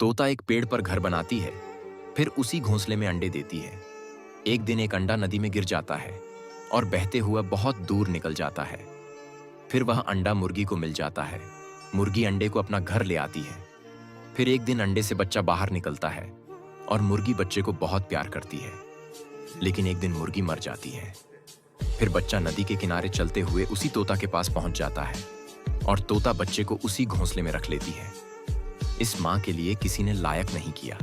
तोता एक पेड़ पर घर बनाती है, फिर उसी घोंसले में अंडे देती है। एक दिन एक अंडा नदी में गिर जाता है और बहते हुए बहुत दूर निकल जाता है। फिर वह अंडा मुर्गी को मिल जाता है। मुर्गी अंडे को अपना घर ले आती है। फिर एक दिन अंडे से बच्चा बाहर निकलता है और मुर्गी बच्चे को बहुत प्यार करती है। लेकिन एक दिन मुर्गी मर जाती है। फिर बच्चा नदी के किनारे चलते हुए उसी तोता के पास पहुंच जाता है और तोता बच्चे को उसी घोंसले में रख लेती है। इस मां के लिए किसी ने लायक नहीं किया।